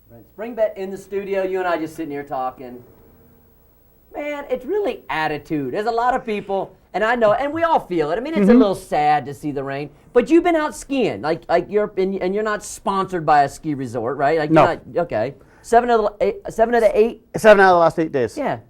Brent Springbett in the studio. You and I just sitting here talking. Man, it's really attitude. There's a lot of people, and I know, and we all feel it. I mean, it's a little sad to see the rain, but you've been out skiing, like you're not sponsored by a ski resort, right? Like No. You're not, okay. 7 of the 8. 7 out of the last 8 days. Yeah,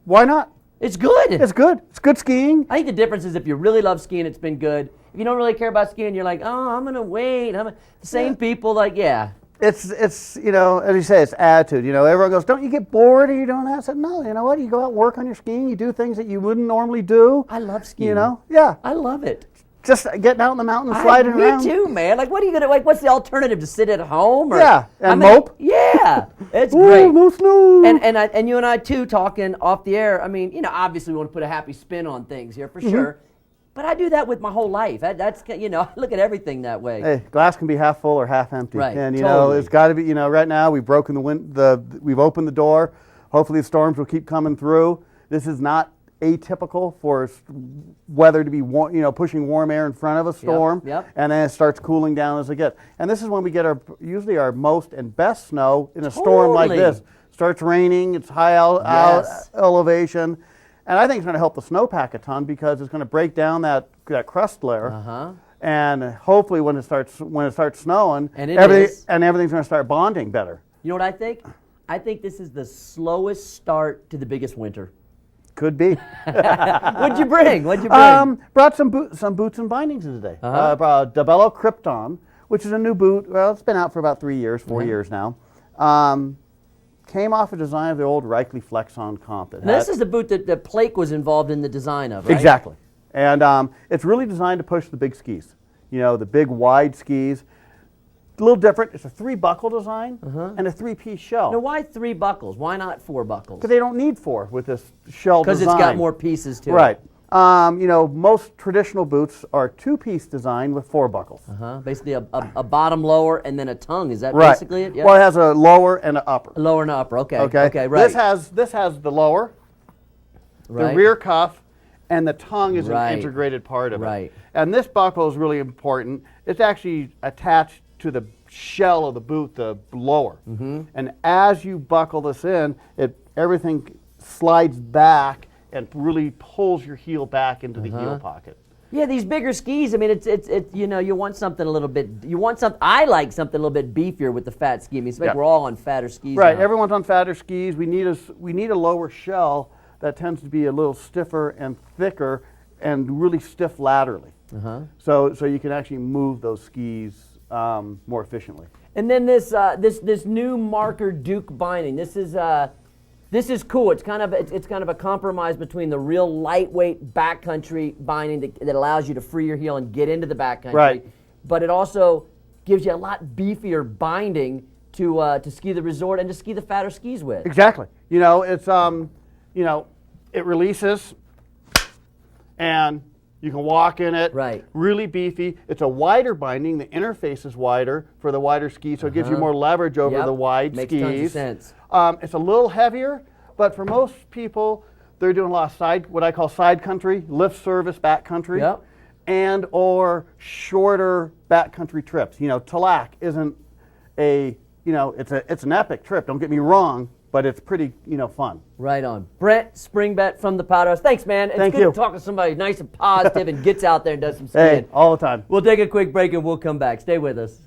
Why not? it's good. It's good. It's good skiing. I think the difference is if you really love skiing, it's been good. If you don't really care about skiing, you're like, oh, I'm gonna wait. The same people, like, yeah. It's as you say, it's attitude. Everyone goes, don't you get bored or you doing that? I said, no, you know what? You go out, work on your skiing, you do things that you wouldn't normally do. I love skiing. Yeah. I love it. Just getting out in the mountains, sliding around. Me too, man. Like, what are you gonna like? What's the alternative to sit at home? Or, Yeah, and mope. Yeah, it's Ooh, great. no snow. And you and I too talking off the air. I mean, obviously we want to put a happy spin on things here for sure. But I do that with my whole life. That's I look at everything that way. Hey, glass can be half full or half empty. Right, And totally. it's got to be. Right now we've broken we've opened the door. Hopefully the storms will keep coming through. This is not atypical for weather to be pushing warm air in front of a storm, Yep. and then it starts cooling down as it gets. And this is when we get usually our most and best snow in a storm like Totally. this. Starts raining. It's high Yes. elevation. And I think it's going to help the snowpack a ton because it's going to break down that crust layer, and hopefully when it starts snowing, And everything's going to start bonding better. You know what I think? I think this is the slowest start to the biggest winter. Could be. What'd you bring? Brought some boots and bindings in today. Brought a Dabello Krypton, which is a new boot. Well, it's been out for about 4 years now. Came off a design of the old Reichley Flex-On comp. This is the boot that Blake was involved in the design of, right? Exactly. And it's really designed to push the big skis. The big wide skis. A little different. It's a 3-buckle design and a 3-piece shell. Now, why 3 buckles? Why not 4 buckles? Because they don't need 4 with this shell design. Because it's got more pieces to it. Right. Most traditional boots are 2-piece design with 4 buckles. Basically a bottom, lower, and then a tongue. Is that Right. basically it? Yeah. Well, it has a lower and an upper. A lower and upper. Okay. Okay. Okay. Right. This has the lower, Right. the rear cuff, and the tongue is Right. an integrated part of Right. it. And this buckle is really important. It's actually attached to the shell of the boot, the lower. And as you buckle this in, everything slides back and really pulls your heel back into the heel pocket. Yeah, these bigger skis. I mean, it's you want something a little bit. I like something a little bit beefier with the fat ski. I mean, it's like Yeah. we're all on fatter skis. Right. now. Everyone's on fatter skis. We need a lower shell that tends to be a little stiffer and thicker and really stiff laterally. So you can actually move those skis more efficiently. And then this new marker Duke binding. This is cool. It's kind of a compromise between the real lightweight backcountry binding that allows you to free your heel and get into the backcountry, Right. but it also gives you a lot beefier binding to ski the resort and to ski the fatter skis with. Exactly. It releases, and you can walk in it. Right. Really beefy. It's a wider binding. The interface is wider for the wider ski, so it gives you more leverage over Yep. the wide Makes skis. tons of sense. It's a little heavier, but for most people, they're doing a lot of what I call side country, lift service backcountry, Yep. and or shorter backcountry trips. Tallac isn't it's an epic trip. Don't get me wrong, but it's pretty fun. Right on. Brent Springbett from the Powder House. Thanks, man. It's Thank good you. to talk to somebody nice and positive and gets out there and does some skiing. Hey, all the time. We'll take a quick break and we'll come back. Stay with us.